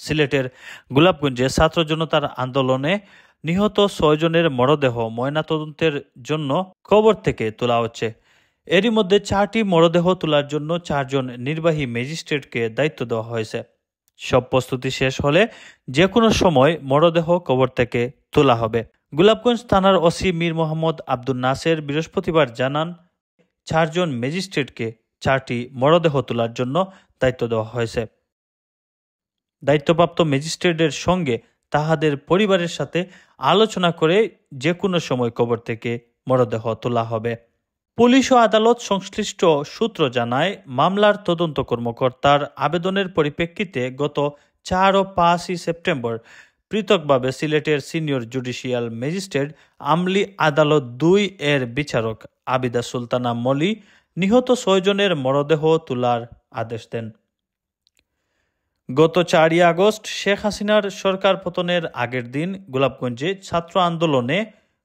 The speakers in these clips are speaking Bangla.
সিলেটের গোলাপগঞ্জে ছাত্র জনতার আন্দোলনে নিহত 6 জনের মরদেহ ময়নাতদন্তের জন্য কবর থেকে তোলা হচ্ছে। এরই মধ্যে 4টি মরদেহ তোলার জন্য 4 জন নির্বাহী ম্যাজিস্ট্রেটকে দায়িত্ব দেওয়া হয়েছে। সব প্রস্তুতি শেষ হলে যে কোনো সময় মরদেহ কবর থেকে তোলা হবে। গোলাপগঞ্জ থানার ওসি মীর মোহাম্মদ আব্দুল নাসের বৃহস্পতিবার জানান, 4 জন ম্যাজিস্ট্রেটকে 4টি মরদেহ তোলার জন্য দায়িত্ব দেওয়া হয়েছে। দায়িত্বপ্রাপ্ত ম্যাজিস্ট্রেটের সঙ্গে তাহাদের পরিবারের সাথে আলোচনা করে যে কোনো সময় কবর থেকে মরদেহ তোলা হবে। পুলিশ ও আদালত সংশ্লিষ্ট সূত্র জানায়, মামলার তদন্ত কর্মকর্তার আবেদনের পরিপ্রেক্ষিতে গত 4 ও 5 সেপ্টেম্বর পৃথকভাবে সিলেটের সিনিয়র জুডিশিয়াল ম্যাজিস্ট্রেট আমলি আদালত 2 এর বিচারক আবিদা সুলতানা মলি নিহত 6 জনের মরদেহ তোলার আদেশ দেন। গত 4 আগস্ট শেখ হাসিনার সরকার পতনের আগের দিন গোলাপগঞ্জে ছাত্র আন্দোলনে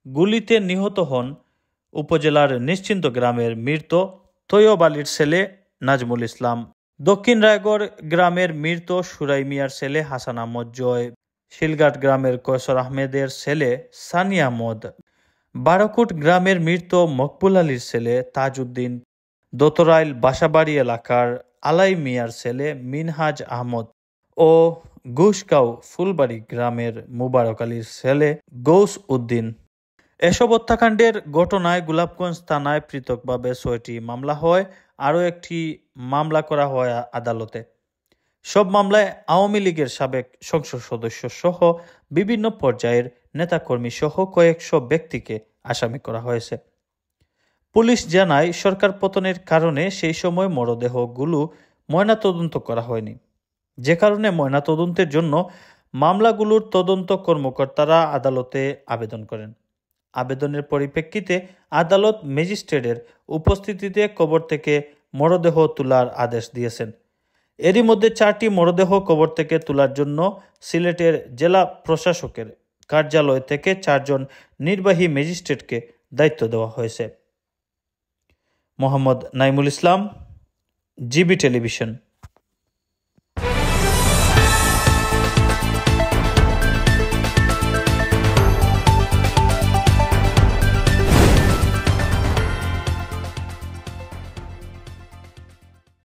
গুলিতে নিহত হন উপজেলার নিশ্চিন্ত গ্রামের মৃত তৈয়ব আলীর ছেলে নাজমুল ইসলাম, দক্ষিণ রায়গড় গ্রামের মৃত সুরাই মিয়ার ছেলে হাসান আহমদ জয়, শিলঘাট গ্রামের কয়সর আহমেদের ছেলে সানি আহমদ, বারকুট গ্রামের মৃত মকবুল আলীর ছেলে তাজউদ্দিন, দোতরাইল বাসাবাড়ি এলাকার আলাই মিয়ার ছেলে মিনহাজ আহমদ ও ঘুষগাঁও ফুলবাড়ি গ্রামের মুবারক আলীর ছেলে গৌস উদ্দিন। এসব হত্যাকাণ্ডের ঘটনায় গোলাপগঞ্জ থানায় পৃথকভাবে 6টি মামলা হয়, আরও একটি মামলা করা হয় আদালতে। সব মামলায় আওয়ামী লীগের সাবেক সংসদ সদস্য সহ বিভিন্ন পর্যায়ের নেতাকর্মী সহ কয়েকশো ব্যক্তিকে আসামি করা হয়েছে। পুলিশ জানায়, সরকার পতনের কারণে সেই সময় মরদেহগুলো ময়নাতদন্ত করা হয়নি, যে কারণে ময়নাতদন্তের জন্য মামলাগুলোর তদন্ত কর্মকর্তারা আদালতে আবেদন করেন। আবেদনের পরিপ্রেক্ষিতে আদালত ম্যাজিস্ট্রেটের উপস্থিতিতে কবর থেকে মরদেহ তোলার আদেশ দিয়েছেন। এরই মধ্যে 4টি মরদেহ কবর থেকে তোলার জন্য সিলেটের জেলা প্রশাসকের কার্যালয় থেকে 4 জন নির্বাহী ম্যাজিস্ট্রেটকে দায়িত্ব দেওয়া হয়েছে। মোহাম্মদ নাইমুল ইসলাম, জিবি টেলিভিশন।